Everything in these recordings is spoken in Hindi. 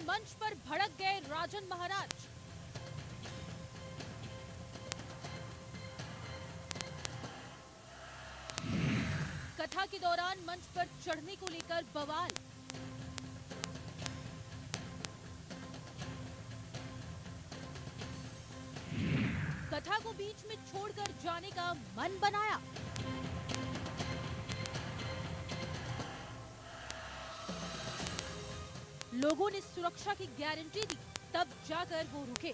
मंच पर भड़क गए राजन महाराज। कथा के दौरान मंच पर चढ़ने को लेकर बवाल। कथा को बीच में छोड़कर जाने का मन बनाया। लोगों ने सुरक्षा की गारंटी दी, तब जाकर वो रुके।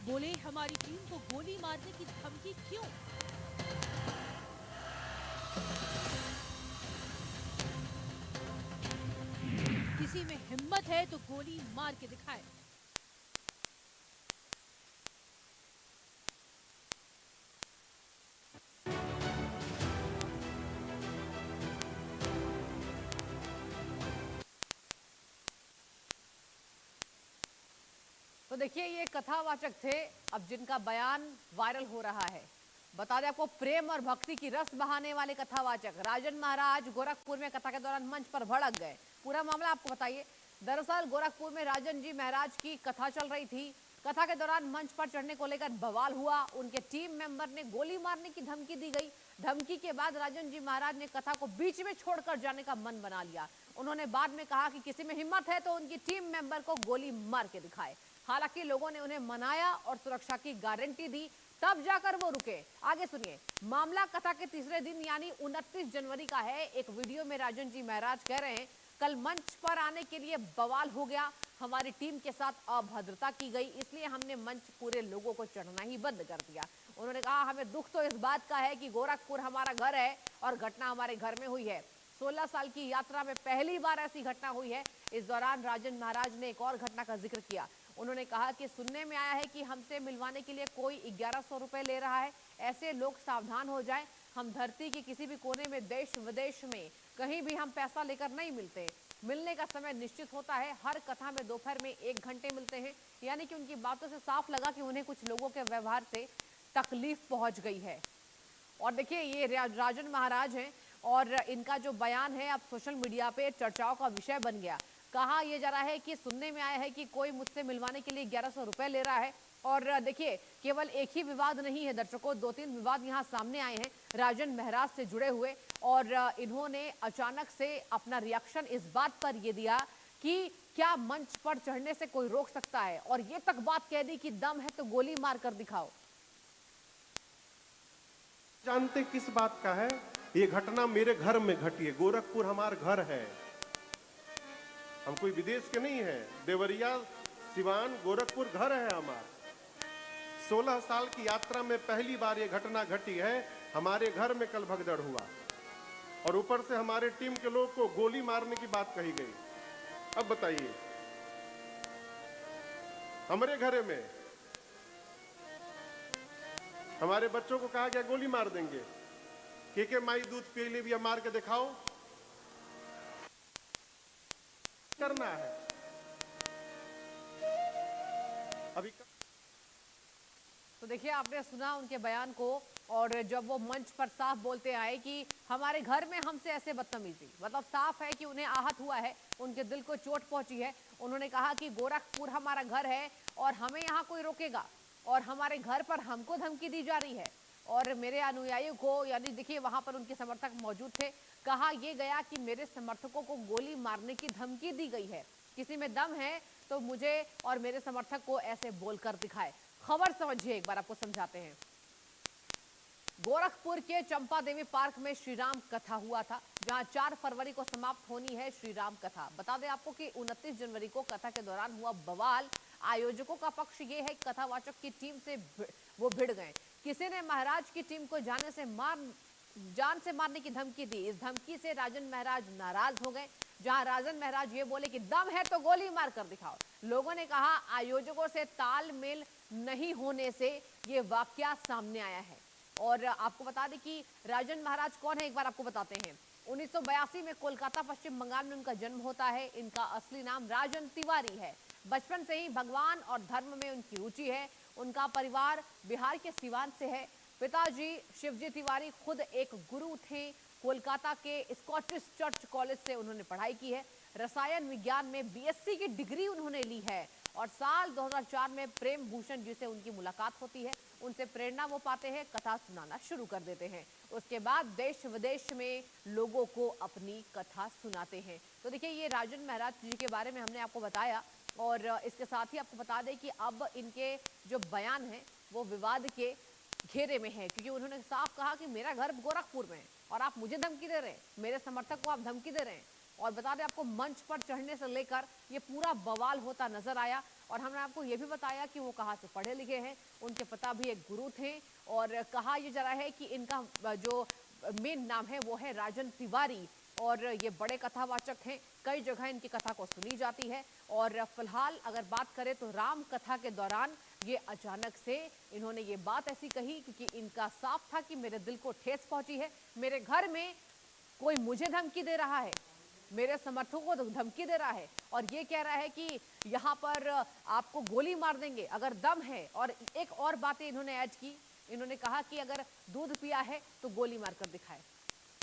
बोले हमारी टीम को गोली मारने की धमकी क्यों? किसी में हिम्मत है तो गोली मार के दिखाए। तो देखिए, ये कथावाचक थे अब जिनका बयान वायरल हो रहा है। बता दें आपको, प्रेम और भक्ति की रस बहाने वाले कथावाचक राजन महाराज गोरखपुर में कथा के दौरान मंच पर भड़क गए। पूरा मामला आपको बताइए। दरअसल गोरखपुर में राजन जी महाराज की कथा चल रही थी। कथा के दौरान मंच पर चढ़ने को लेकर बवाल हुआ। उनके टीम मेंबर ने गोली मारने की धमकी दी गई। धमकी के बाद राजन जी महाराज ने कथा को बीच में छोड़कर जाने का मन बना लिया। उन्होंने बाद में कहा कि किसी में हिम्मत है तो उनकी टीम मेंबर को गोली मार के दिखाए। हालांकि लोगों ने उन्हें मनाया और सुरक्षा की गारंटी दी, तब जाकर वो रुके। आगे सुनिए। मामला कथा के तीसरे दिन यानी 29 जनवरी का है। एक वीडियो में राजन जी महाराज कह रहे हैं, कल मंच पर आने के लिए बवाल हो गया। हमारी टीम के साथ अभद्रता की गई, इसलिए हमने मंच पूरे लोगों को चढ़ना ही बंद कर दिया। उन्होंने कहा, हमें दुख तो इस बात का है कि गोरखपुर हमारा घर है और घटना हमारे घर में हुई है। 16 साल की यात्रा में पहली बार ऐसी घटना हुई है। इस दौरान राजन महाराज ने एक और घटना का जिक्र किया। उन्होंने कहा कि सुनने में आया है कि हमसे मिलवाने के लिए कोई 1100 रुपए ले रहा है। ऐसे लोग सावधान हो जाएं। हम धरती के किसी भी कोने में, देश विदेश में कहीं भी हम पैसा लेकर नहीं मिलते। मिलने का समय निश्चित होता है। हर कथा में दोपहर में 1 घंटे मिलते हैं। यानी कि उनकी बातों से साफ लगा कि उन्हें कुछ लोगों के व्यवहार से तकलीफ पहुंच गई है। और देखिए, ये राजन महाराज हैं और इनका जो बयान है अब सोशल मीडिया पे चर्चाओं का विषय बन गया। कहा यह जा रहा है कि सुनने में आया है कि कोई मुझसे मिलवाने के लिए 1100 रुपए ले रहा है। और देखिए, केवल एक ही विवाद नहीं है दर्शकों, 2-3 विवाद यहाँ सामने आए हैं राजन महाराज से जुड़े हुए। और इन्होंने अचानक से अपना रिएक्शन इस बात पर ये दिया कि क्या मंच पर चढ़ने से कोई रोक सकता है, और ये तक बात कह दी कि दम है तो गोली मार कर दिखाओ। जानते किस बात का है? ये घटना मेरे घर में घटी है। गोरखपुर हमारा घर है, हम कोई विदेश के नहीं है। देवरिया, सिवान, गोरखपुर घर है हमारा। 16 साल की यात्रा में पहली बार ये घटना घटी है। हमारे घर में कल भगदड़ हुआ और ऊपर से हमारे टीम के लोग को गोली मारने की बात कही गई। अब बताइए, हमारे घरे में हमारे बच्चों को कहा गया गोली मार देंगे। के माई दूध पी ले, भी मार के दिखाओ। करना है अभी। तो देखिए, आपने सुना उनके बयान को। और जब वो मंच पर साफ बोलते आए कि हमारे घर में हमसे ऐसे बदतमीजी, मतलब साफ है कि उन्हें आहत हुआ है, उनके दिल को चोट पहुंची है। उन्होंने कहा कि गोरखपुर हमारा घर है और हमें यहाँ कोई रोकेगा, और हमारे घर पर हमको धमकी दी जा रही है और मेरे अनुयायियों को, यानी देखिए वहां पर उनके समर्थक मौजूद थे। कहा यह गया कि मेरे समर्थकों को गोली मारने की धमकी दी गई है। किसी में दम है तो मुझे और मेरे समर्थक को ऐसे बोलकर दिखाए। खबर समझिए, एक बार आपको समझाते हैं। गोरखपुर के चंपा देवी पार्क में श्री राम कथा हुआ था, जहां 4 फरवरी को समाप्त होनी है श्री राम कथा। बता दें आपको कि 29 जनवरी को कथा के दौरान हुआ बवाल। आयोजकों का पक्ष ये है कि कथावाचक की टीम से वो भिड़ गए। किसी ने महाराज की टीम को जान से मारने की धमकी दी। इस धमकी से राजन महाराज नाराज हो गए। जहां राजन महाराज ये बोले कि दम है तो गोली मार कर दिखाओ। लोगों ने कहा आयोजकों से तालमेल नहीं होने से ये वाकया सामने आया है। और आपको बता दें कि राजन महाराज कौन है, एक बार आपको बताते हैं। 1982 में कोलकाता, पश्चिम बंगाल में उनका जन्म होता है। इनका असली नाम राजन तिवारी है। बचपन से ही भगवान और धर्म में उनकी रुचि है। उनका परिवार बिहार के सिवान से है। पिताजी शिवजी तिवारी खुद एक गुरु थे। कोलकाता के स्कॉटिश चर्च कॉलेज से उन्होंने पढ़ाई की है। रसायन विज्ञान में बीएससी की डिग्री उन्होंने ली है और साल 2004 में प्रेम भूषण जी से उनकी मुलाकात होती है। उनसे प्रेरणा वो पाते हैं, कथा सुनाना शुरू कर देते हैं। उसके बाद देश विदेश में लोगों को अपनी कथा सुनाते हैं। तो देखिए, ये राजन महाराज जी के बारे में हमने आपको बताया और इसके साथ ही आपको बता दें कि अब इनके जो बयान हैं वो विवाद के घेरे में है, क्योंकि उन्होंने साफ कहा कि मेरा घर गोरखपुर में है और आप मुझे धमकी दे रहे हैं, मेरे समर्थक को आप धमकी दे रहे हैं। और बता दें आपको, मंच पर चढ़ने से लेकर ये पूरा बवाल होता नजर आया। और हमने आपको ये भी बताया कि वो कहाँ से पढ़े लिखे हैं, उनके पिता भी एक गुरु थे और कहा यह जा रहा है कि इनका जो मेन नाम है वो है राजन तिवारी और ये बड़े कथावाचक हैं। कई जगह इनकी कथा को सुनी जाती है और फिलहाल अगर बात करें तो राम कथा के दौरान ये अचानक से इन्होंने ये बात ऐसी कही क्योंकि इनका साफ था कि मेरे दिल को ठेस पहुंची है, मेरे घर में कोई मुझे धमकी दे रहा है, मेरे समर्थकों को धमकी दे रहा है और ये कह रहा है कि यहाँ पर आपको गोली मार देंगे अगर दम है। और एक और बातें इन्होंने ऐड की, इन्होंने कहा कि अगर दूध पिया है तो गोली मारकर दिखाए।